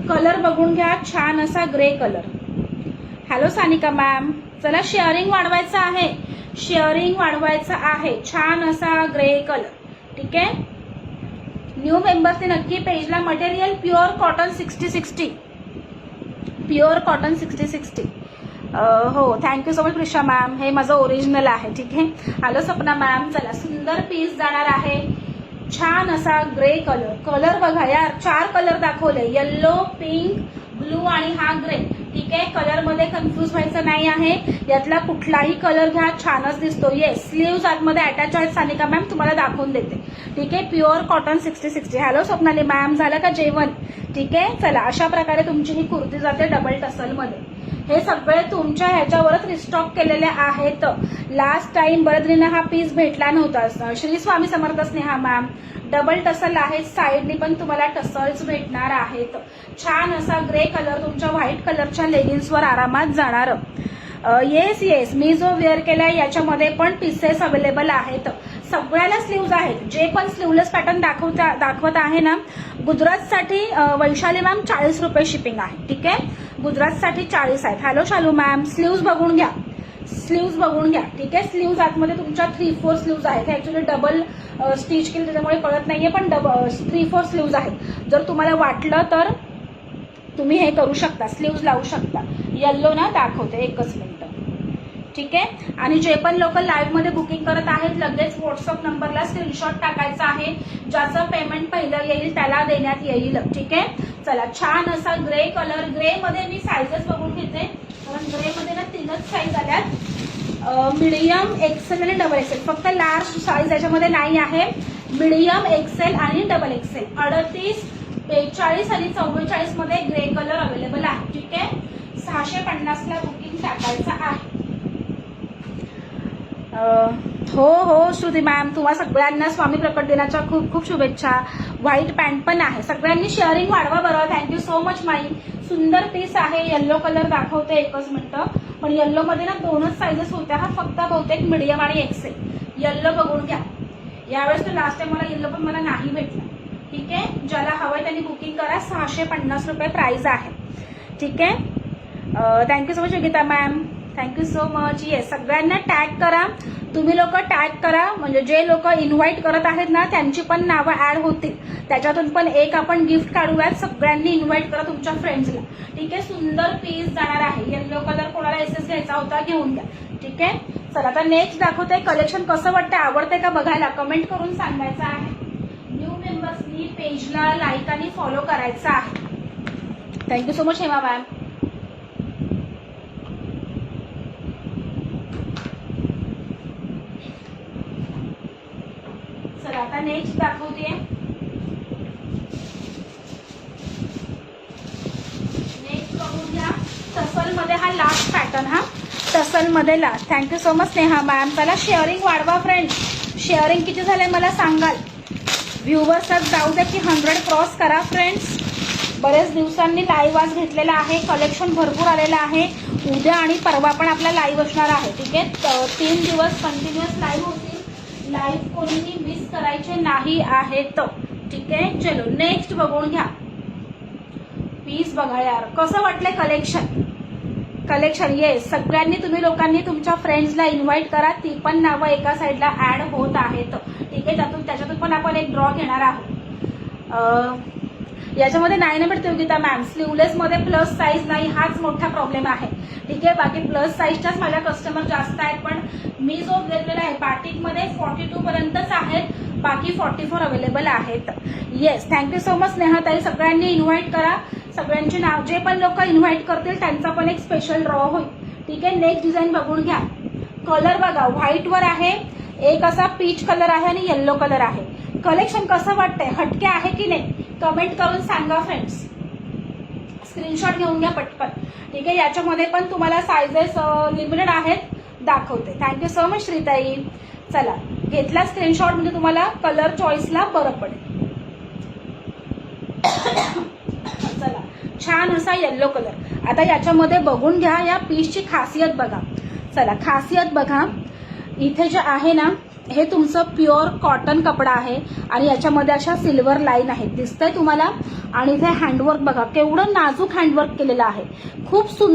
Colour बघून घ्या, छान असा grey colour. Hello Sanika ma'am. चला शेअरिंग वाढवायचं आहे, शेअरिंग वाढवायचं आहे. छान असा ग्रे कलर. ठीक आहे. न्यू मेंबर्सने नक्की पेजला material pure cotton 60-60, pure cotton 60-60. हो thank you so much Prisha ma'am. हे माझं ओरिजिनल आहे. ठीक आहे. Hello Sapna ma'am. चला सुंदर पीस जाणार आहे, छान असा ग्रे कलर. कलर बघा यार, 4 कलर दाखवले, येल्लो, पिंक, ब्लू आणि हा ग्रे. ठीक आहे. कलर मध्ये कन्फ्यूज व्हायचं नाही आहे. यातला कुठलाही कलर घ्या, छानच दिसतो. येस, स्लीव्ज आतमध्ये अटॅच आहेत सानिका मॅम, तुम्हाला दाखवून देते. ठीक आहे. Pure cotton 60-60. Hello Swapnali ma'am, झालं का जेवण? ठीक आहे. चला अशा प्रकारे तुमची ही कुर्ती जाते डबल टसल मध्ये. हे सगळे तुमच्या ह्याच्यावरच रिस्टॉक केलेले आहेत. लास्ट टाइम बरेचरींना हा पीस भेटला नव्हता. Shri Swami Samarth Sneha ma'am. Double tussle आहेत, साईडनी पण तुम्हाला टसल्स भेटणार आहेत. छान असा ग्रे कलर तुमच्या व्हाईट कलरच्या लेगिन्सवर आरामात जाणार. येस येस, मी जो वेअर केलाय याच्यामध्ये पण पीसेस अवेलेबल आहेत. सगळ्याला स्लीव्ज आहेत. जे पण स्लीवलेस पॅटर्न दाखवत आहे ना, गुजरातसाठी वैशाली मॅम 40 रुपये शिपिंग आहे. ठीक आहे. गुजरातसाठी 40 आहेत. हॅलो शालू मॅम. स्लीव्ज बघून घ्या, स्लीव्ज बघून घ्या. ठीक आहे. स्लीव्ज आतमध्ये तुमच्या 3-4 स्लीव्ज आहेत. हे ऍक्च्युली डबल स्टिच केली त्याच्यामुळे कळत नाहीये, पण 3-4 स्लीव्ज आहेत. जर तुम्हाला वाटलं तर तुम्ही हे करू शकता, स्लीव्ज लावू शकता. येल्लो ना दाखवते, एकच मिनिट. ठीक आहे. आणि जे पण लोक लाईव्ह मध्ये बुकिंग करत आहेत, लगेच व्हॉट्सअप नंबरला स्क्रीनशॉट टाकायचा आहे. ज्याचं पेमेंट पहिलं येईल त्याला देण्यात येईल. ठीक आहे. चला छान असा ग्रे कलर. ग्रे मध्ये मी साईजेस बघून घेते, कारण ग्रे मध्ये ना 3च साईज आल्यात. मीडियम, एक्सेल आणि डबल एक्सेल. फक्त लार्ज साईज याच्यामध्ये नाही आहे. मीडियम, एक्सेल आणि डबल एक्सेल. 38, 42 आणि 44 मध्ये ग्रे कलर अवेलेबल आहे. ठीक आहे. 650 ला बुकिंग टाकायचं आहे. हो हो श्रुती मॅम, तुम्हा सगळ्यांना स्वामी प्रकट दिनाच्या खूप खूप शुभेच्छा. व्हाईट पॅन्ट पण आहे. सगळ्यांनी शेअरिंग वाढवा बरं. Thank you so much my. सुंदर पीस आहे. येल्लो कलर दाखवते, एकच मिनिटं. पण येल्लो मध्ये ना 2च साईजेस होत्या. हा फक्त बहुतेक मीडियम आणि एक्सेल. येल्लो बघून घ्या. यावेळेस तर लास्ट टाइम मला येल्लो पण मला नाही भेटला. ठीक आहे. ज्याला हवंय त्यांनी बुकिंग करा. 650 रुपये प्राइस आहे. ठीक आहे. Thank you so much Yogita ma'am. Thank you so much. Yes, सगळ्यांना टॅग करा. तुम्ही लोक टॅग करा, म्हणजे जे लोक इन्व्हाइट करत आहेत ना त्यांची पण नावं ऍड होतील. त्याच्यातून पण एक आपण गिफ्ट काढूयात. सगळ्यांनी इन्व्हाइट करा तुमच्या फ्रेंड्सला. ठीक आहे. सुंदर पीस जाणार आहे. येल्लो कलर कोणाला एसएस घ्यायचा होता घेऊन घ्या. ठीक आहे. चला आता नेक्स्ट दाखवते. कलेक्शन कसं वाटतं, आवडते का बघायला कमेंट करून सांगायचं आहे. न्यू मेंबर्सनी पेजला लाईक आणि फॉलो करायचं आहे. Thank you so much Hema ma'am. चला आता नेक्स्ट दाखवते. नेक्स्ट बघून घ्या. टसल मध्ये हा लास्ट पॅटर्न, हा टसल मध्ये last. Thank you so much Sneha ma'am. चला शेअरिंग वाढवा फ्रेंड्स. शेअरिंग किती झालंय मला सांगाल. व्ह्युअर्सच जाऊ दे की 100 क्रॉस करा फ्रेंड्स. बरेच दिवसांनी लाईव्ह आज घेतलेला आहे. कलेक्शन भरपूर आलेलं आहे. उद्या आणि परवा पण आपला लाईव्ह असणार आहे. ठीक आहे. 3 दिवस कंटिन्युअस लाईव्ह होतील. लाईव्ह कोणीही मिस करायचे नाही आहेत. ठीक आहे. चलो नेक्स्ट बघून घ्या. पीस बघा यार, कसं वाटलंय कलेक्शन. कलेक्शन येस, सगळ्यांनी तुम्ही लोकांनी तुमच्या फ्रेंड्सला इन्व्हाइट करा. ती पण नावं एका साईडला ऍड होत आहेत. ठीक आहे. त्याच्यातून पण आपण एक ड्रॉ घेणार आहोत. याच्यामध्ये नाही ना भेटते योगिता मॅम. स्लीवलेस मध्ये प्लस साईज नाही, हाच मोठा प्रॉब्लेम आहे. ठीक आहे. बाकी प्लस साईजच्याच माझ्या कस्टमर जास्त आहेत, पण मी जो घेतलेला आहे बाटिक मध्ये 42 पर्यंतच आहेत. बाकी 44 अवेलेबल आहेत. येस, थँक्यू सो मच स्नेहाताई. सगळ्यांनी इन्व्हाइट करा. सगळ्यांची नाव, जे पण लोक इन्व्हाइट करतील त्यांचा पण एक स्पेशल ड्रॉ होईल. ठीक आहे. नेक्स्ट डिझाईन बघून घ्या. कलर बघा, व्हाईट वर आहे, एक असा पीच कलर आहे आणि येल्लो कलर आहे. कलेक्शन कसं वाटतंय, हटके आहे की नाही, कमेंट करून सांगा फ्रेंड्स. स्क्रीनशॉट घेऊन घ्या पटकन. ठीक आहे. याच्यामध्ये पण तुम्हाला सायझेस लिमिटेड आहेत, दाखवते. थँक्यू सो मच श्रीताई. चला घेतला स्क्रीनशॉट, म्हणजे तुम्हाला कलर चॉईसला बरं पडेल. चला छान असा येल्लो कलर. आता याच्यामध्ये बघून घ्या या पीसची खासियत बघा. चला खासियत बघा. इथे जे आहे ना हे तुमचं प्युअर कॉटन कपडा आहे आणि याच्यामध्ये अशा सिल्वर लाईन आहेत, दिसतंय तुम्हाला. आणि इथे हँडवर्क बघा, केवढं नाजूक हँडवर्क केलेलं आहे, खूप सुंदर